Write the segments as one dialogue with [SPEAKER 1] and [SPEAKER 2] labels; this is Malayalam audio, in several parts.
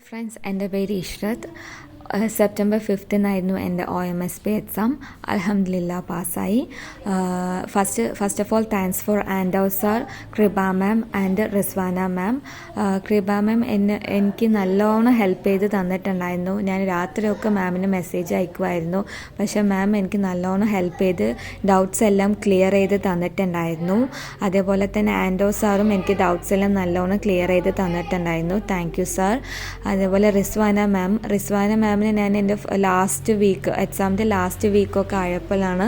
[SPEAKER 1] ഫ്രണ്ട്സ്, എൻ്റെ പേര് ഇഷ്റത്ത്. സെപ്റ്റംബർ 5 എൻ്റെ OMSP എക്സാം. അൽഹംദുലില്ലാ പാസ്സായി. First of all thanks for ആൻഡോ sir, Kripa ma'am and Rizwana മാം. കൃപ മാം എനിക്ക് നല്ലോണം ഹെൽപ്പ് ചെയ്ത് തന്നിട്ടുണ്ടായിരുന്നു. ഞാൻ രാത്രിയൊക്കെ മാമിന് മെസ്സേജ് അയക്കുമായിരുന്നു. പക്ഷേ മാം എനിക്ക് നല്ലോണം ഹെൽപ്പ് ചെയ്ത് ഡൗട്ട്സ് എല്ലാം ക്ലിയർ ചെയ്ത് തന്നിട്ടുണ്ടായിരുന്നു. അതേപോലെ തന്നെ ആൻഡോ സാറും എനിക്ക് ഡൗട്ട്സ് എല്ലാം നല്ലോണം ക്ലിയർ ചെയ്ത് തന്നിട്ടുണ്ടായിരുന്നു. Thank you sir. അതേപോലെ റിസ്വാന മാമിനെ ഞാൻ എൻ്റെ എക്സാമിൻ്റെ ലാസ്റ്റ് വീക്കൊക്കെ ആയപ്പോഴാണ്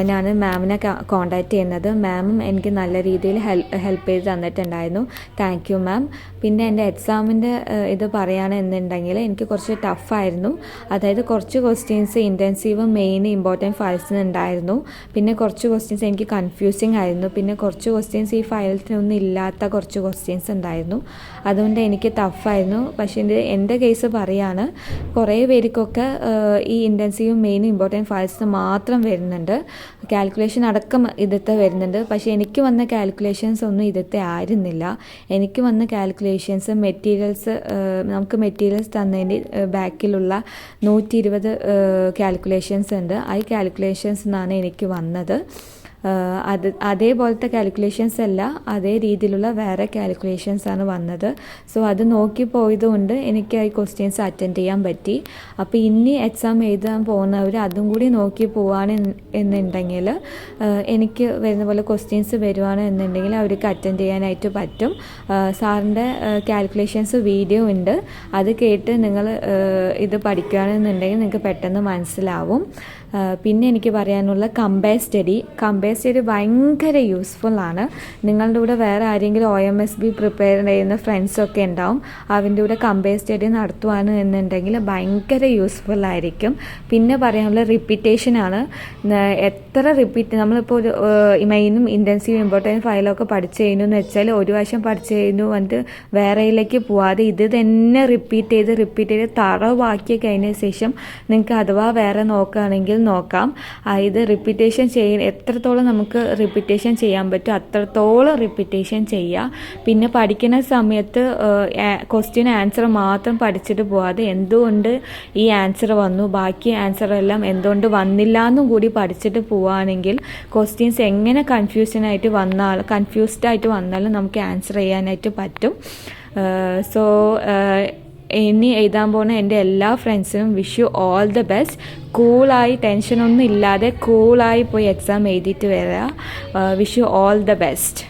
[SPEAKER 1] ഞാൻ മാമിനെ കോൺടാക്റ്റ് ചെയ്യുന്നത്. മാമും എനിക്ക് നല്ല രീതിയിൽ ഹെൽപ്പ് ചെയ്ത് തന്നിട്ടുണ്ടായിരുന്നു. Thank you ma'am. പിന്നെ എൻ്റെ എക്സാമിൻ്റെ ഇത് പറയുകയാണെന്നുണ്ടെങ്കിൽ എനിക്ക് കുറച്ച് ടഫായിരുന്നു. അതായത് കുറച്ച് ക്വസ്റ്റ്യൻസ് ഇൻറ്റൻസീവ് മെയിൻ ഇമ്പോർട്ടൻറ്റ് ഫയൽസിന് ഉണ്ടായിരുന്നു. പിന്നെ കുറച്ച് ക്വസ്റ്റ്യൻസ് എനിക്ക് കൺഫ്യൂസിങ് ആയിരുന്നു. പിന്നെ കുറച്ച് ക്വസ്റ്റ്യൻസ് ഈ ഫയൽസിനൊന്നും ഇല്ലാത്ത കുറച്ച് ക്വസ്റ്റ്യൻസ് ഉണ്ടായിരുന്നു. അതുകൊണ്ട് എനിക്ക് ടഫായിരുന്നു. പക്ഷേ എൻ്റെ കേസ് പറയുകയാണ്, കുറേ പേർക്കൊക്കെ ഈ ഇൻറ്റൻസീവ് മെയിൻ ഇമ്പോർട്ടൻറ്റ് ഫയൽസ് മാത്രം വരുന്നുണ്ട്, കാൽക്കുലേഷൻ അടക്കം ഇതത്തെ വരുന്നുണ്ട്. പക്ഷേ എനിക്ക് വന്ന കാൽക്കുലേഷൻസ് ഒന്നും ഇതത്തെ ആയിരുന്നില്ല. എനിക്ക് വന്ന കാൽക്കുലേഷൻസ് നമുക്ക് മെറ്റീരിയൽസ് തന്നതിൻ്റെ ബാക്കിലുള്ള 120 കാൽക്കുലേഷൻസ് ഉണ്ട്. ആ കാൽക്കുലേഷൻസ് നിന്നാണ് എനിക്ക് വന്നത്. അതേപോലത്തെ കാൽക്കുലേഷൻസ് അല്ല, അതേ രീതിയിലുള്ള വേറെ കാൽക്കുലേഷൻസാണ് വന്നത്. സോ അത് നോക്കി പോയതുകൊണ്ട് എനിക്ക് ഈ ക്വസ്റ്റ്യൻസ് അറ്റൻഡ് ചെയ്യാൻ പറ്റി. അപ്പോൾ ഇനി എക്സാം എഴുതാൻ പോകുന്നവർ അതും കൂടി നോക്കി എന്നുണ്ടെങ്കിൽ എനിക്ക് വരുന്ന പോലെ ക്വസ്റ്റ്യൻസ് വരുവാണെന്നുണ്ടെങ്കിൽ അവർക്ക് അറ്റൻഡ് ചെയ്യാനായിട്ട് പറ്റും. സാറിൻ്റെ കാൽക്കുലേഷൻസ് വീഡിയോ ഉണ്ട്, അത് കേട്ട് നിങ്ങൾ ഇത് പഠിക്കുകയാണെന്നുണ്ടെങ്കിൽ നിങ്ങൾക്ക് പെട്ടെന്ന് മനസ്സിലാവും. പിന്നെ എനിക്ക് പറയാനുള്ള കമ്പയർ സ്റ്റഡി ഭയങ്കര യൂസ്ഫുള്ളാണ്. നിങ്ങളുടെ കൂടെ വേറെ ആരെങ്കിലും OMSB പ്രിപ്പയർ ചെയ്യുന്ന ഫ്രണ്ട്സൊക്കെ ഉണ്ടാവും. അവൻ്റെ കൂടെ കമ്പയർ സ്റ്റഡി നടത്തുവാണ് എന്നുണ്ടെങ്കിൽ ഭയങ്കര യൂസ്ഫുള്ളായിരിക്കും. പിന്നെ പറയാനുള്ള റിപ്പീറ്റേഷനാണ്. എത്ര നമ്മളിപ്പോൾ ഒരു മെയിനും ഇൻറ്റൻസീവ് ഇമ്പോർട്ടൻറ്റ് ഫയലൊക്കെ പഠിച്ചു കഴിഞ്ഞു എന്ന് വെച്ചാൽ ഒരു പ്രാവശ്യം പഠിച്ചു കഴിഞ്ഞു വന്നിട്ട് വേറെയിലേക്ക് പോവാതെ ഇത് തന്നെ റിപ്പീറ്റ് ചെയ്ത് തറവാക്കി കഴിഞ്ഞ ശേഷം നിങ്ങൾക്ക് അഥവാ വേറെ നോക്കുകയാണെങ്കിൽ നോക്കാം. ഇത് റിപ്പീറ്റേഷൻ എത്രത്തോളം നമുക്ക് റിപ്പീറ്റേഷൻ ചെയ്യാൻ പറ്റും അത്രത്തോളം റിപ്പീറ്റേഷൻ ചെയ്യുക. പിന്നെ പഠിക്കുന്ന സമയത്ത് ക്വസ്റ്റ്യൻ ആൻസർ മാത്രം പഠിച്ചിട്ട് പോവാതെ എന്തുകൊണ്ട് ഈ ആൻസർ വന്നു, ബാക്കി ആൻസറെല്ലാം എന്തുകൊണ്ട് വന്നില്ല എന്നും കൂടി പഠിച്ചിട്ട് പോവുകയാണെങ്കിൽ ക്വസ്റ്റ്യൻസ് എങ്ങനെ കൺഫ്യൂസ്ഡ് ആയിട്ട് വന്നാലും നമുക്ക് ആൻസർ ചെയ്യാനായിട്ട് പറ്റും. സോ ഇനി എഴുതാൻ പോകുന്ന എൻ്റെ എല്ലാ ഫ്രണ്ട്സിനും wish you all the best. കൂളായി, ടെൻഷനൊന്നും ഇല്ലാതെ കൂളായി പോയി എക്സാം എഴുതിയിട്ട് വരിക. Wish you all the best.